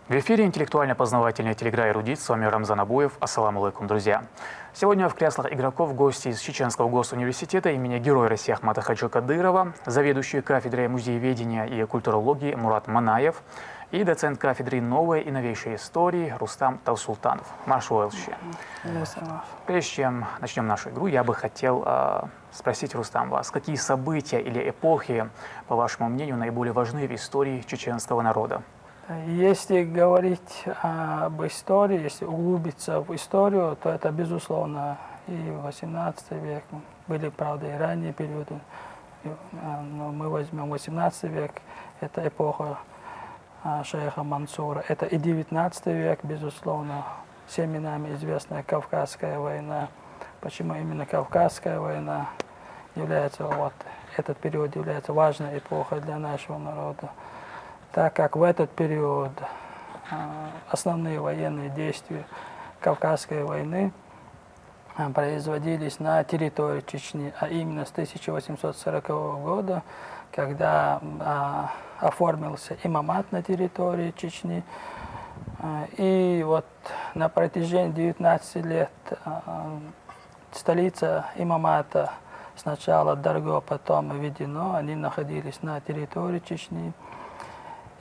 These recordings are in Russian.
В эфире интеллектуально-познавательная телеигра «Эрудит». С вами Рамзан Абуев. Ассаламу алейкум, друзья. Сегодня в креслах игроков гости из Чеченского госуниверситета имени Героя России Ахмата Хаджи Кадырова, заведующий кафедрой музееведения и культурологии Мурат Манаев и доцент кафедры новой и новейшей истории Рустам Таусултанов. Маршал Эльши. Прежде чем начнем нашу игру, я бы хотел спросить, Рустам, вас, какие события или эпохи, по вашему мнению, наиболее важны в истории чеченского народа? Если говорить об истории, если углубиться в историю, то это, безусловно, и 18 век, были, правда, и ранние периоды, но мы возьмем 18 век, это эпоха шейха Мансура, это и 19 век, безусловно, всеми нами известная Кавказская война. Почему именно Кавказская война является, вот, этот период является важной эпохой для нашего народа? Так как в этот период основные военные действия Кавказской войны производились на территории Чечни, а именно с 1840 года, когда оформился имамат на территории Чечни. И вот на протяжении 19 лет столица имамата сначала Дарго, потом Ведено, они находились на территории Чечни.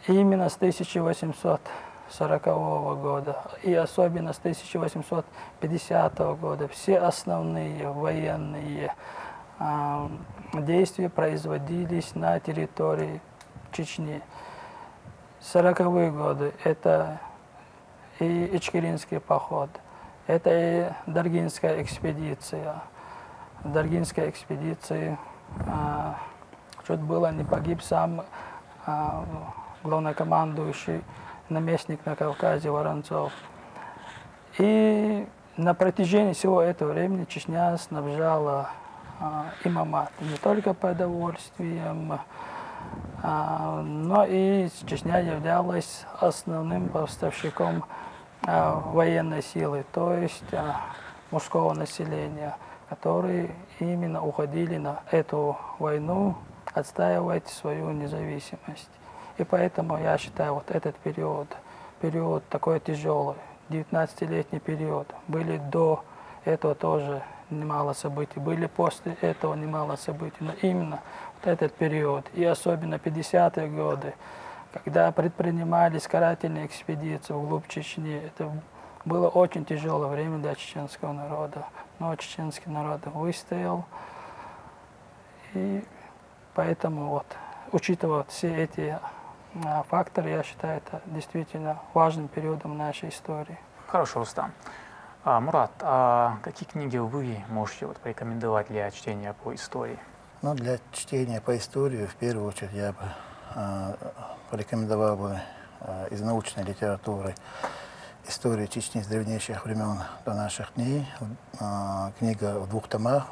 И именно с 1840 года и особенно с 1850 года все основные военные действия производились на территории Чечни. 40-е годы это и Ичкеринский поход, это и Даргинская экспедиция. В Даргинской экспедиции чуть было не погиб сам главнокомандующий, наместник на Кавказе Воронцов. И на протяжении всего этого времени Чечня снабжала имамат не только продовольствием, но и Чечня являлась основным поставщиком военной силы, то есть мужского населения, которые именно уходили на эту войну отстаивать свою независимость. И поэтому я считаю, вот этот период такой тяжелый, 19-летний период. Были до этого тоже немало событий, были после этого немало событий. Но именно вот этот период, и особенно 50-е годы, когда предпринимались карательные экспедиции вглубь Чечни, это было очень тяжелое время для чеченского народа. Но чеченский народ выстоял. И поэтому, вот, учитывая все эти факторы, я считаю, это действительно важным периодом нашей истории. Хорошо, Рустам. Мурат, а какие книги вы можете порекомендовать для чтения по истории? Ну, для чтения по истории, в первую очередь, я бы порекомендовал бы из научной литературы историю Чечни с древнейших времен до наших дней. Книга в 2 томах.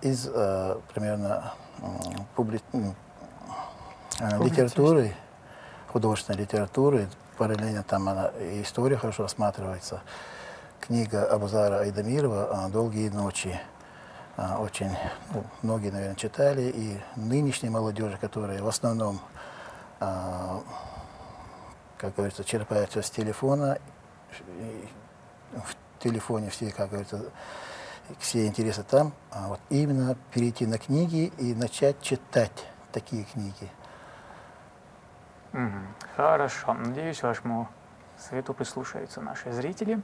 Из примерно литературы, художественной литературы, параллельно там и история хорошо рассматривается. Книга Абузара Айдамирова «Долгие ночи». Очень многие, наверное, читали, и нынешней молодежи, которые в основном, как говорится, черпаются с телефона, в телефоне все, как говорится, все интересы там, а вот именно перейти на книги и начать читать такие книги. Хорошо. Надеюсь, вашему совету прислушаются наши зрители.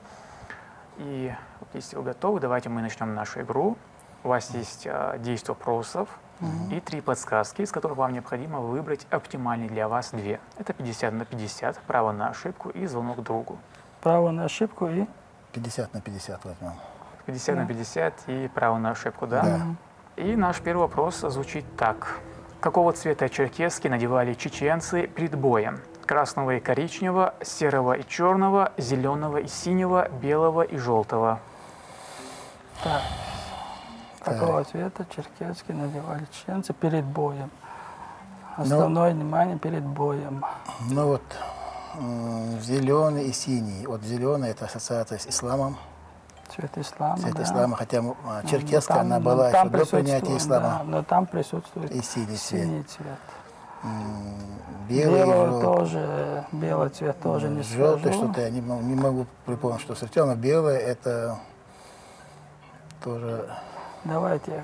И если вы готовы, давайте мы начнем нашу игру. У вас есть 10 вопросов и 3 подсказки, из которых вам необходимо выбрать оптимальные для вас 2. Это 50 на 50, право на ошибку и звонок другу. Право на ошибку и? 50 на 50 возьмем. 50 на 50 и право на ошибку, да? Да. И наш первый вопрос звучит так. Какого цвета черкески надевали чеченцы перед боем? Красного и коричневого, серого и черного, зеленого и синего, белого и желтого. Так. Какого цвета черкески надевали чеченцы перед боем? Основное внимание перед боем. Ну вот, зеленый и синий. Вот зеленый — это ассоциация с исламом. Цвет ислама, Цвет да. ислама, хотя черкесская, она была еще до принятия ислама. Да, но там присутствует и синий цвет. Белый, Белого тоже, белый цвет тоже не желтый, скажу. что-то я не могу припомнить, что встретил, но белое это тоже... Давайте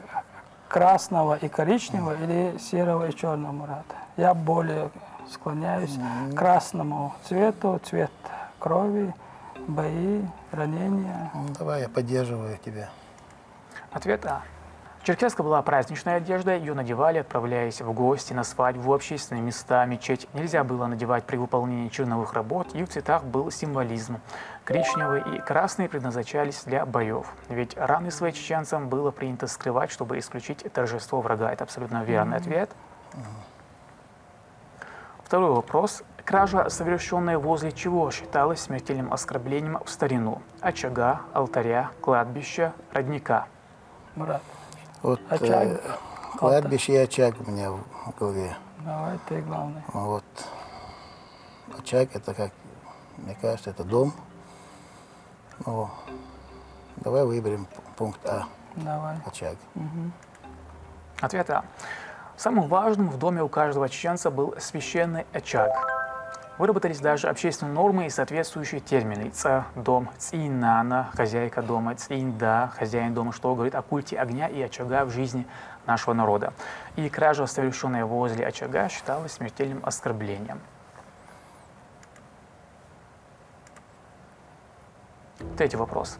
красного и коричневого или серого и черного, Мурат. Я более склоняюсь к красному цвету, цвет крови, бои, ранения. Ну, давай, я поддерживаю тебя. Ответ А. Черкеска была праздничной одеждой, ее надевали, отправляясь в гости, на свадьбу, в общественные места, мечеть. Нельзя было надевать при выполнении черновых работ, и в цветах был символизм. Коричневый и красный предназначались для боев. Ведь раны своим чеченцам было принято скрывать, чтобы исключить торжество врага. Это абсолютно верный ответ. Второй вопрос. Кража, совершенная возле чего, считалась смертельным оскорблением в старину? Очага, алтаря, кладбища, родника. Мурат, Вот очаг, кладбище и очаг у меня в голове. давай ты главный. Вот. Очаг это как, мне кажется, это дом. Ну, давай выберем пункт А. Давай. Очаг. Ответ А. Самым важным в доме у каждого чеченца был священный очаг. Выработались даже общественные нормы и соответствующие термины. Ца – дом, цинана – хозяйка дома, цинда – хозяин дома, что говорит о культе огня и очага в жизни нашего народа. И кража, совершенная возле очага, считалась смертельным оскорблением. Третий вопрос.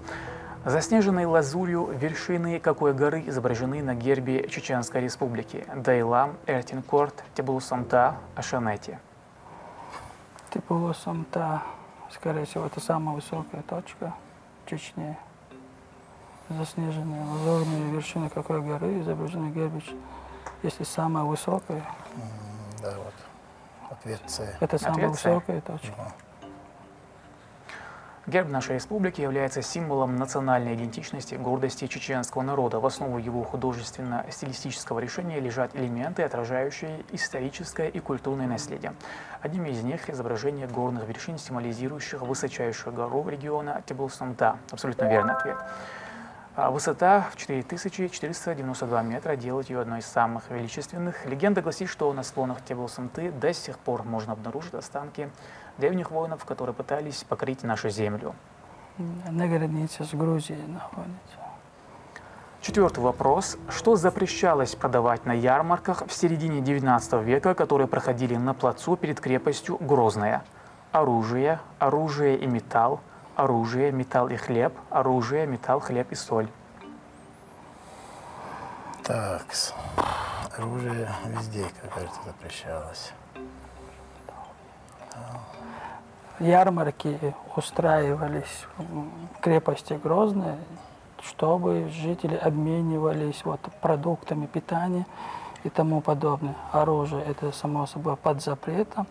Заснеженные лазурью вершины какой горы изображены на гербе Чеченской Республики? Дайлам, Эртинкорт, Тебулусамта, Ашанети. Тебулусамта, скорее всего, это самая высокая точка в Чечне. Заснеженные лазурные вершины какой горы изображены на гербе? Если самая высокая, Да, вот. Ответ С. это самая Ответ С. высокая точка. Герб нашей республики является символом национальной идентичности, гордости чеченского народа. В основу его художественно-стилистического решения лежат элементы, отражающие историческое и культурное наследие. Одним из них – изображение горных вершин, символизирующих высочайшую гору региона Тебулусамта. Абсолютно верный ответ. Высота в 4492 метра делает ее одной из самых величественных. Легенда гласит, что на склонах Тебулусамты до сих пор можно обнаружить останки древних воинов, которые пытались покорить нашу землю. На границе с Грузией находится. Четвертый вопрос. Что запрещалось продавать на ярмарках в середине XIX века, которые проходили на плацу перед крепостью Грозная? Оружие, оружие и металл, оружие, металл и хлеб, оружие, металл, хлеб и соль. Так, оружие везде, как кажется, запрещалось. Ярмарки устраивались в крепости Грозной, чтобы жители обменивались вот продуктами питания и тому подобное. Оружие – это, само собой, под запретом.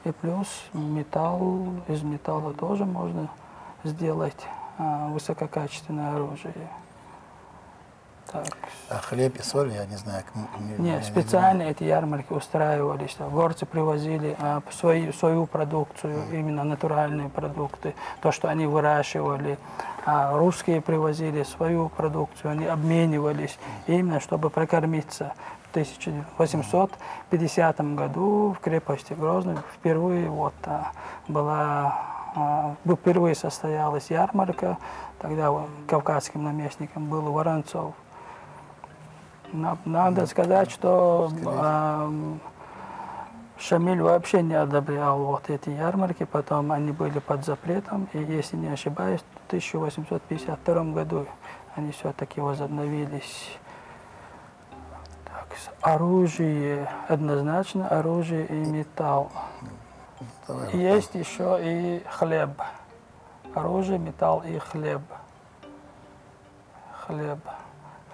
И плюс металл, из металла тоже можно сделать высококачественное оружие. Так. А хлеб и соль, я не знаю. Нет, специально эти ярмарки устраивались. Горцы привозили свою продукцию, именно натуральные продукты, то, что они выращивали. А русские привозили свою продукцию, они обменивались, именно чтобы прокормиться. В 1850 году в крепости Грозной впервые впервые состоялась ярмарка. Тогда кавказским наместником был Воронцов. Надо сказать, что Шамиль вообще не одобрял вот эти ярмарки, потом они были под запретом, и, если не ошибаюсь, в 1852 году они все-таки возобновились. Так, оружие, однозначно оружие и металл. Есть еще и хлеб. Оружие, металл и хлеб. Хлеб.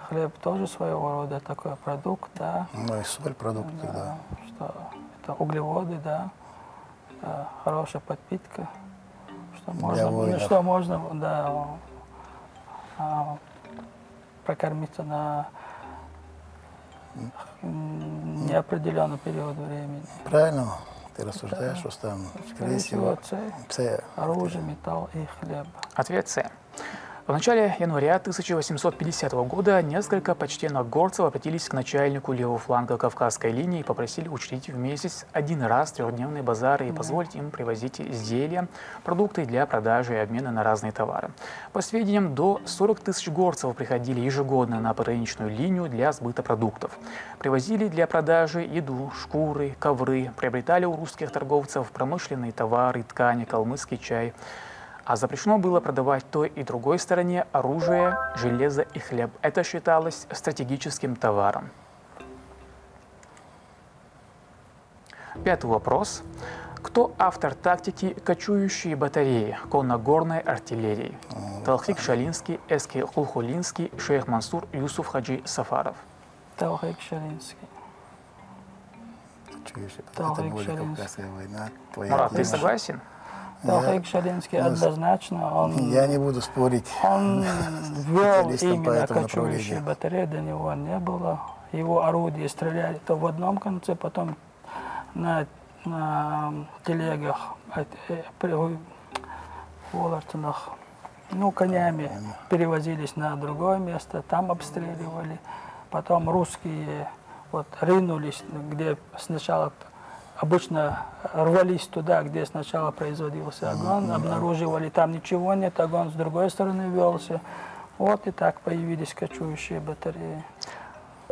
Хлеб тоже своего рода такой продукт, да. Ну и соль продукты, да. Что это углеводы, да. Это хорошая подпитка. Что можно, да, прокормиться на неопределенный период времени. Правильно ты рассуждаешь, что там, Скорее всего, С. оружие, металл и хлеб. Ответ С. В начале января 1850 года несколько почтенных горцев обратились к начальнику левого фланга Кавказской линии и попросили учредить в месяц один раз трехдневные базары и позволить им привозить изделия, продукты для продажи и обмена на разные товары. По сведениям, до 40 тысяч горцев приходили ежегодно на пограничную линию для сбыта продуктов. Привозили для продажи еду, шкуры, ковры, приобретали у русских торговцев промышленные товары, ткани, калмыцкий чай. А запрещено было продавать той и другой стороне оружие, железо и хлеб. Это считалось стратегическим товаром. Пятый вопрос. Кто автор тактики «Кочующие батареи» конно-горной артиллерии? Талхик Шалинский, Эски Хулхулинский, шейх Мансур, Юсуф Хаджи Сафаров. Талхик Шалинский. Это более Кавказская война. Мурат, ты согласен? Талхик Шалинский однозначно, я не буду спорить. Он вел именно по этому кочующие батареи, до него не было. Его орудия стреляли то в одном конце, потом на телегах, волортинах, конями перевозились на другое место, там обстреливали. Потом русские ринулись, где сначала обычно рвались туда, где сначала производился огонь, обнаруживали, там ничего нет, огонь с другой стороны велся. Вот и так появились кочующие батареи.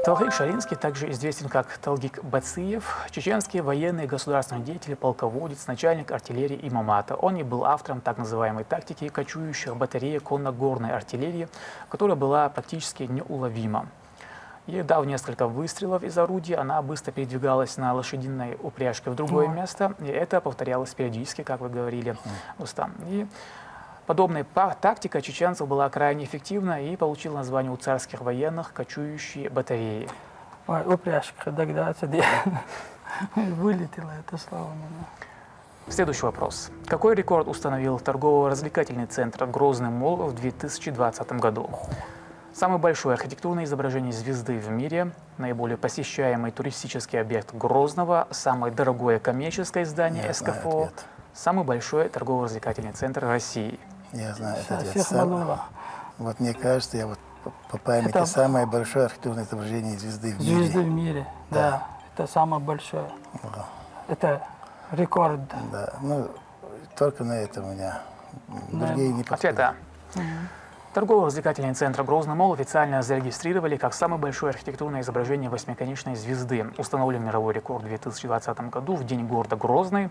Талхик Шалинский также известен как Талгик Бациев, чеченский военный и государственный деятель, полководец, начальник артиллерии имамата. Он и был автором так называемой тактики кочующих батарей конно-горной артиллерии, которая была практически неуловима. И дав несколько выстрелов из орудия, она быстро передвигалась на лошадиной упряжке в другое место, и это повторялось периодически, как вы говорили, Рустам. И подобная тактика чеченцев была крайне эффективна и получила название у царских военных «кочующие батареи». Ой, упряжка, догадаться, вылетело это слово. Следующий вопрос. Какой рекорд установил торгово-развлекательный центр «Грозный молл» в 2020 году? Самое большое архитектурное изображение звезды в мире, наиболее посещаемый туристический объект Грозного, самое дорогое коммерческое здание СКФО, самый большой торгово-развлекательный центр России. Я знаю этот ответ. Вот мне кажется, я по памяти это самое большое архитектурное изображение звезды в мире. Звезды в мире, да. Это самое большое. Это рекорд. Да, только на это у меня. Другие не подходят. Ответ А. Торгово-развлекательный центр «Грозный молл» официально зарегистрировали как самое большое архитектурное изображение восьмиконечной звезды. Установлен мировой рекорд в 2020 году в День города Грозный.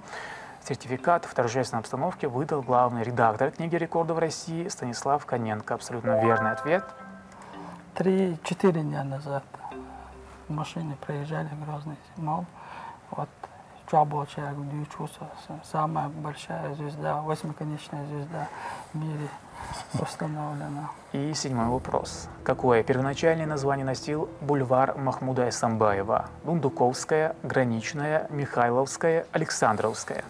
Сертификат в торжественной обстановке выдал главный редактор книги рекордов России Станислав Коненко. Абсолютно верный ответ. 3-4 дня назад в машине проезжали Грозный молл. Вот самая большая звезда, восьмиконечная звезда в мире установлена. И седьмой вопрос. Какое первоначальное название носил бульвар Махмуда Эсамбаева? Дундуковская, Граничная, Михайловская, Александровская.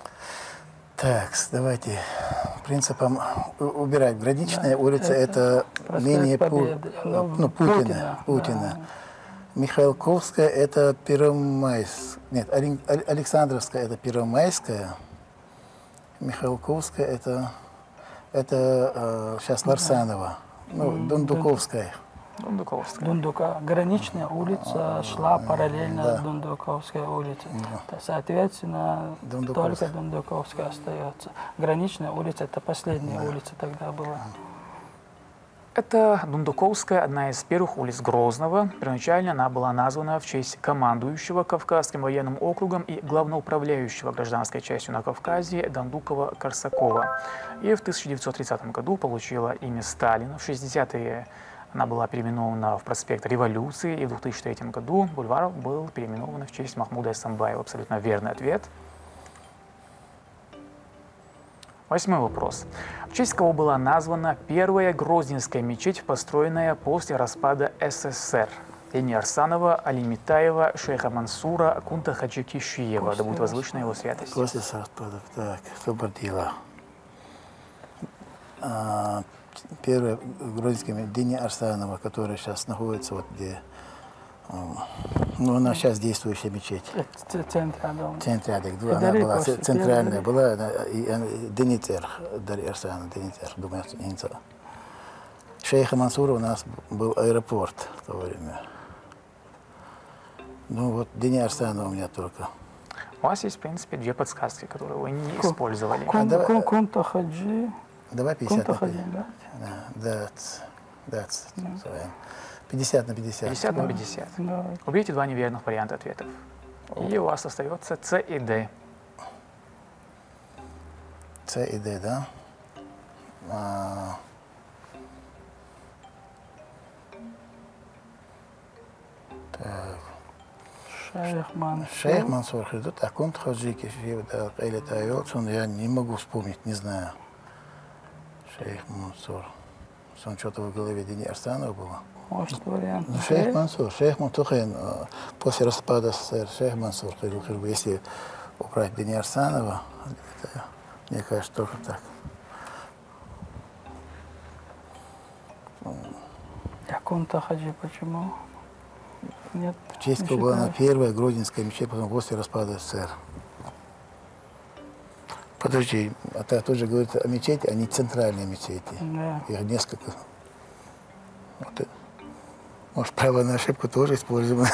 Так, давайте принципом убирать. Граничная улица – это менее Путина. Да. Михайловская – это Первомайская. Нет, Александровская – это Первомайская. Михайловская – это сейчас Ларсанова. Дундуковская. Граничная улица шла параллельно Дундуковской улице. Соответственно, только Дундуковская остается. Граничная улица – это последняя улица тогда была. Это Дундуковская, одна из первых улиц Грозного. Первоначально она была названа в честь командующего Кавказским военным округом и главноуправляющего гражданской частью на Кавказе Дандукова-Корсакова. И в 1930 году получила имя Сталина. В 60-е она была переименована в проспект Революции, и в 2003 году бульвар был переименован в честь Махмуда Эсамбаева. Абсолютно верный ответ. Восьмой вопрос. В честь кого была названа первая Грозненская мечеть, построенная после распада СССР? Лени Арсанова, Али Митаева, шейха Мансура, Кунта Хаджи Кишиева. Да будет возвышена его святость. После распада, так, Собордила. Первая Грозненская мечеть Лени Арсанова, которая сейчас находится вот где... она сейчас действующая мечеть. В центре дома. Она была центральная, была Денитер, Дарья Арсана, Денитер, думаю, шейха Мансура у нас был аэропорт в то время. Ну вот Дени Арсанова у меня только. У вас есть, в принципе, две подсказки, которые вы не использовали. Кунта Хаджи. Давай 50 Кунта на Хаджи, 50. да? Да, 50 на 50. 50 на 50. Да. Уберите два неверных варианта ответов. И у вас остается С и Д. С и Д, да? Так. Шейх Мансур. Шейх Мансур Хидут, а Кунт Хаджи Кишиев, да, или Тайотсон, я не могу вспомнить, не знаю. Шейх Мансур. Он что-то в голове Дени Арсанова было. Может, вариант. Ну, Шейх Мансур, Шейх Мансур, после распада СССР, Шейх Мансур, если убрать Дени Арсанова, это, мне кажется, только так. А Кунта Хаджи почему? Нет. В честь не кого была она считаешь? первая Гродненская мечеть, потом после распада СССР. Подожди, это тоже говорится о мечети, а не центральной мечети. Да. Их несколько. Вот это. Может, право на ошибку тоже используем.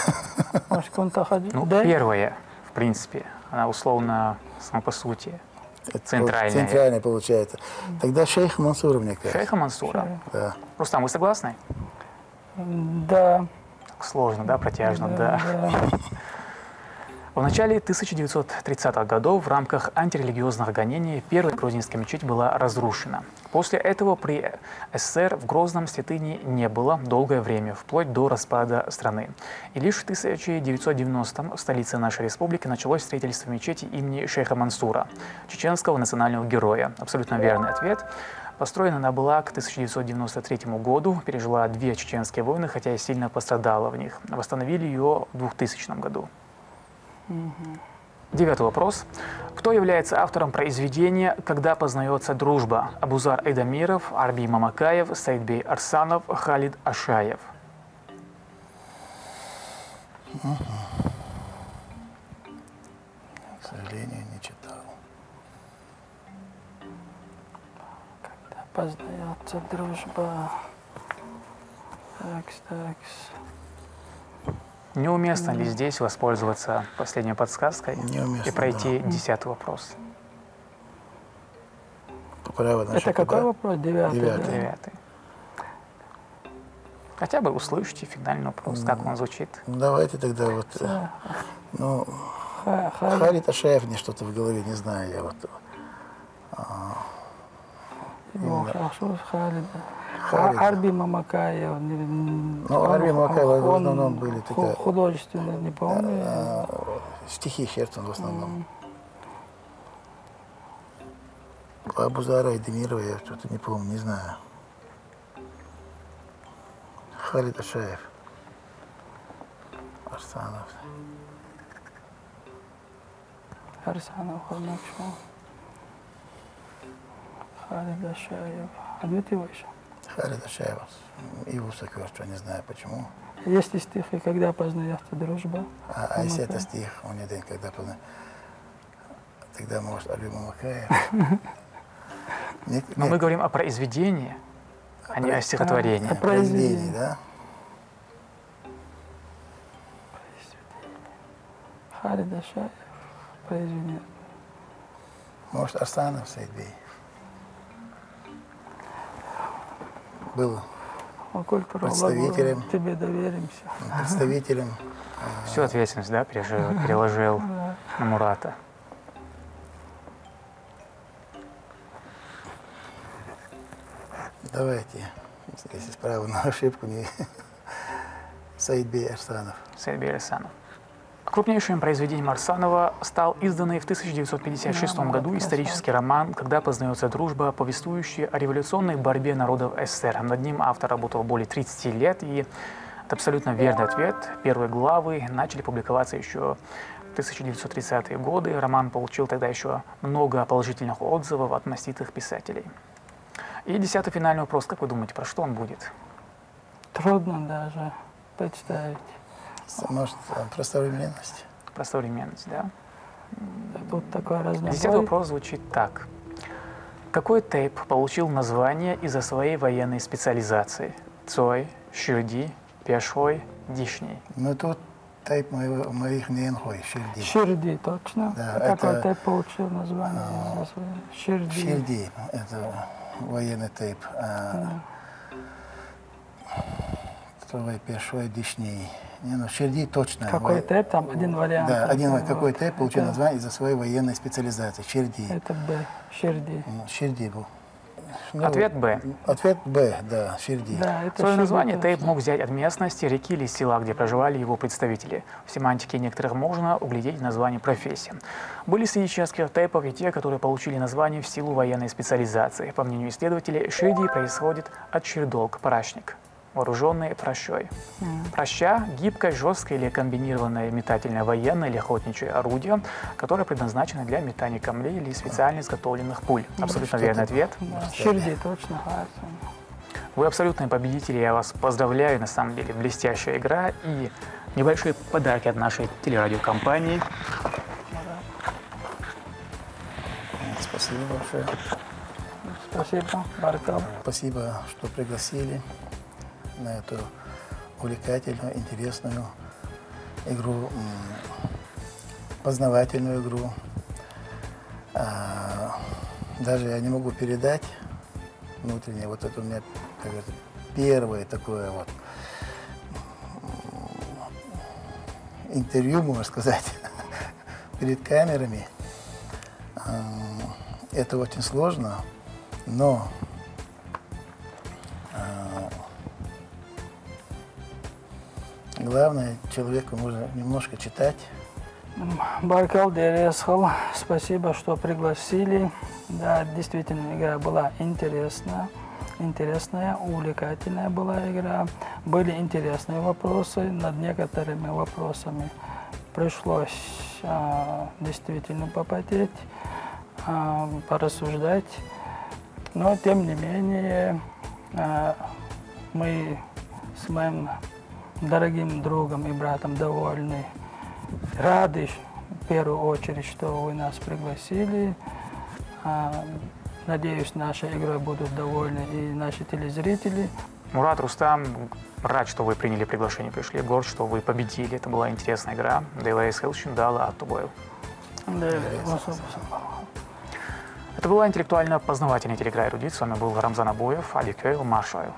Может, Кунта Хаджи? Ну, Да? первая, в принципе, она условно, сама по сути, Это центральная. Центральная получается. Тогда шейх Мансура, мне кажется. Шейха Мансура. Да. Рустам, вы согласны? Да. Так сложно, да, протяжно, да. В начале 1930-х годов в рамках антирелигиозных гонений первая Грозненская мечеть была разрушена. После этого при СССР в Грозном святыни не было долгое время, вплоть до распада страны. И лишь в 1990-м в столице нашей республики началось строительство мечети имени шейха Мансура, чеченского национального героя. Абсолютно верный ответ. Построена она была к 1993 году, пережила 2 чеченские войны, хотя и сильно пострадала в них. Восстановили ее в 2000 году. 9-й вопрос. Кто является автором произведения «Когда познается дружба»? Абузар Айдамиров, Арби Мамакаев, Саидбей Арсанов, Халид Ашаев. К сожалению, не читал. Когда познается дружба. Такс. Неуместно ли здесь воспользоваться последней подсказкой Неуместно, и пройти да. 10-й вопрос? Право на Это ошибку, какой да? вопрос? 9-й. Девятый. да? 9-й. Хотя бы услышите финальный вопрос, как он звучит. Ну, давайте тогда вот, ну, Халид Ашаев мне что-то в голове, не знаю, я вот. Хорошо, Халид. Халид. Арби Мамакаев. Ну, Арби Мамакаев в основном были такие художественно, не помню. стихи Херцен в основном. Абузара Айдамирова я что-то не помню, не знаю. Халид Ашаев. Арсанов. Арсанов, Харнакшо. Халид Ашаев. Ответ его еще. Халид Ашаев. И Усакёрча, не знаю почему. Есть ли стихи, когда познается дружба? А если это стих, он не день, когда тогда может Арби Мамакаев. Но мы говорим о произведении, а не о стихотворении. О Произведение, да? Халид Ашаев. Произведение. Может, Арсанов Саидбей. Был представителем. Тебе доверимся. Представителем. Всю ответственность, да, переложил на Мурата. Давайте, если справа на ошибку, не Саидбей Арсанов. Саидбей Арсанов. Крупнейшим произведением Арсанова стал изданный в 1956 году исторический роман «Когда познается дружба», повествующий о революционной борьбе народов СССР. Над ним автор работал более 30 лет, и это абсолютно верный ответ. Первые главы начали публиковаться еще в 1930-е годы. Роман получил тогда еще много положительных отзывов от маститых писателей. И 10-й финальный вопрос. Как вы думаете, про что он будет? Трудно даже представить. Может, про современность? Про современность, да? Тут такой разнобой. 10-й вопрос звучит так. Какой тейп получил название из-за своей военной специализации? Цой, Ширди, Пешой, Дишний. Ну тут тейп моих ненхой, Ширди. Ширди, точно. Да, Какой это, тейп получил название из-за своей? Ширди. Ширди, это военный тейп. Цой, Пешой, Дишний. Не, ну Ширди точно. Какой тейп? Там один вариант. Да, один вот. какой тейп получил название из-за своей военной специализации. Ширди. Это Б. Ширди. Ширди был. Ну, Ответ Б. Ответ Б, да, Ширди. Да, это Свое Ширди название точно. тейп мог взять от местности, реки или села, где проживали его представители. В семантике некоторых можно углядеть название профессии. Были среди чешских тейпов и те, которые получили название в силу военной специализации. По мнению исследователей, Ширди происходит от Ширдолг, пращник, вооруженный пращой. Праща – гибкое, жесткое или комбинированное метательное военное или охотничье орудие, которое предназначено для метания камней или специально изготовленных пуль. Абсолютно верный ответ. Да, Ширди точно. Вы абсолютные победители, я вас поздравляю, на самом деле блестящая игра и небольшие подарки от нашей телерадиокомпании. Спасибо большое. Спасибо, Баркал. Спасибо, что пригласили на эту увлекательную, интересную игру, познавательную игру. Даже я не могу передать внутреннее, вот это у меня, как говорится, первое такое вот интервью, можно сказать, перед камерами. Это очень сложно, но главное, человеку нужно немножко читать. Баркал, Дересхал, спасибо, что пригласили. Да, действительно, игра была интересная, увлекательная была игра. Были интересные вопросы, над некоторыми вопросами пришлось действительно попотеть, порассуждать. Но, тем не менее, мы с моим дорогим другом и братом довольны, рады, в первую очередь, что вы нас пригласили. Надеюсь, нашей игрой будут довольны и наши телезрители. Мурат, Рустам, рад, что вы приняли приглашение, пришли. Горд, что вы победили. Это была интересная игра. Дейлайс Хелчин дала Атубойл. Это была интеллектуально-познавательная телеигра «Эрудит». С вами был Рамзан Абуев, Али Кейл, Маршайл.